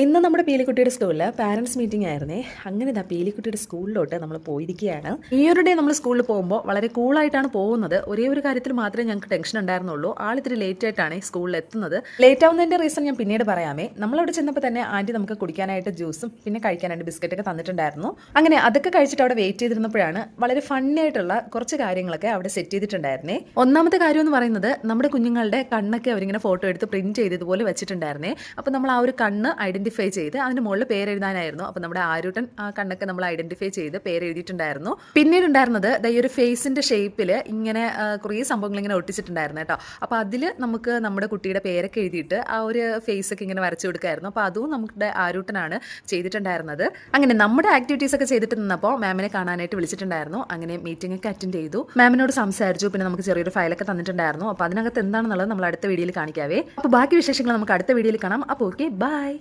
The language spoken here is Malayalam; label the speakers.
Speaker 1: ഇന്ന് നമ്മുടെ പീലിക്കുട്ടിയുടെ സ്കൂളിൽ പാരൻസ് മീറ്റിംഗ് ആയിരുന്നേ. അങ്ങനെ ഇതാ പീലിക്കുട്ടിയുടെ സ്കൂളിലോട്ട് നമ്മൾ പോയിരിക്കുകയാണ്. ഈ ഒരു ഡേ നമ്മൾ സ്കൂളിൽ പോകുമ്പോൾ വളരെ കൂളായിട്ടാണ് പോകുന്നത്. ഒരേ ഒരു കാര്യത്തിൽ മാത്രമേ ഞങ്ങൾക്ക് ടെൻഷൻ ഉണ്ടായിരുന്നുള്ളൂ. ആളിത്തിരി ലേറ്റ് ആയിട്ടാണ് സ്കൂളിൽ എത്തുന്നത്. ലേറ്റ് ആവുന്നതിന്റെ റീസൺ ഞാൻ പിന്നീട് പറയാമേ. നമ്മളവിടെ ചെന്നപ്പോൾ തന്നെ ആൻറ്റി നമുക്ക് കുടിക്കാനായിട്ട് ജ്യൂസും പിന്നെ കഴിക്കാനായിട്ട് ബിസ്ക്കറ്റൊക്കെ തന്നിട്ടുണ്ടായിരുന്നു. അങ്ങനെ അതൊക്കെ കഴിച്ചിട്ട് അവിടെ വെയിറ്റ് ചെയ്തിരുന്നപ്പോഴാണ് വളരെ ഫണ്ണി ആയിട്ടുള്ള കുറച്ച് കാര്യങ്ങളൊക്കെ അവിടെ സെറ്റ് ചെയ്തിട്ടുണ്ടായിരുന്നേ. ഒന്നാമത്തെ കാര്യം എന്ന് പറയുന്നത് നമ്മുടെ കുഞ്ഞുങ്ങളുടെ കണ്ണൊക്കെ അവരിങ്ങനെ ഫോട്ടോ എടുത്ത് പ്രിന്റ് ചെയ്തതുപോലെ വെച്ചിട്ടുണ്ടായിരുന്നേ. അപ്പോൾ നമ്മൾ ആ ഒരു കണ്ണ് ഐഡന്റിഫൈ ചെയ്ത് അതിന് മുകളിൽ പേരെഴുതാനായിരുന്നു. അപ്പോൾ നമ്മുടെ ആരൂട്ടൻ ആ കണ്ണൊക്കെ നമ്മൾ ഐഡന്റിഫൈ ചെയ്ത് പേരെഴുതിയിട്ടുണ്ടായിരുന്നു. പിന്നീട് ഉണ്ടായിരുന്നത് ഈ ഒരു ഫേസിന്റെ ഷേപ്പിൽ ഇങ്ങനെ കുറേ സംഭവങ്ങൾ ഇങ്ങനെ ഒട്ടിച്ചിട്ടുണ്ടായിരുന്നു കേട്ടോ. അപ്പോൾ അതിൽ നമുക്ക് നമ്മുടെ കുട്ടിയുടെ പേരൊക്കെ എഴുതിയിട്ട് ആ ഒരു ഫേസ് ഒക്കെ ഇങ്ങനെ വരച്ചു കൊടുക്കായിരുന്നു. അപ്പോൾ അതും നമ്മുടെ ആരൂട്ടനാണ് ചെയ്തിട്ടുണ്ടായിരുന്നത്. അങ്ങനെ നമ്മുടെ ആക്ടിവിറ്റീസ് ഒക്കെ ചെയ്തിട്ട് നിന്നപ്പോൾ മാമിനെ കാണാനായിട്ട് വിളിച്ചിട്ടുണ്ടായിരുന്നു. അങ്ങനെ മീറ്റിംഗ് ഒക്കെ അറ്റൻഡ് ചെയ്തു, മാമിനോട് സംസാരിച്ചു. പിന്നെ നമുക്ക് ചെറിയൊരു ഫയലൊക്കെ തന്നിട്ടുണ്ടായിരുന്നു. അപ്പോൾ അതിനകത്ത് എന്താണെന്നുള്ളത് നമ്മൾ അടുത്ത വീഡിയോയിൽ കാണിക്കാവേ. അപ്പോൾ ബാക്കി വിശേഷങ്ങൾ നമുക്ക് അടുത്ത വീഡിയോയിൽ കാണാം. അപ്പോൾ ഓക്കെ, ബൈ.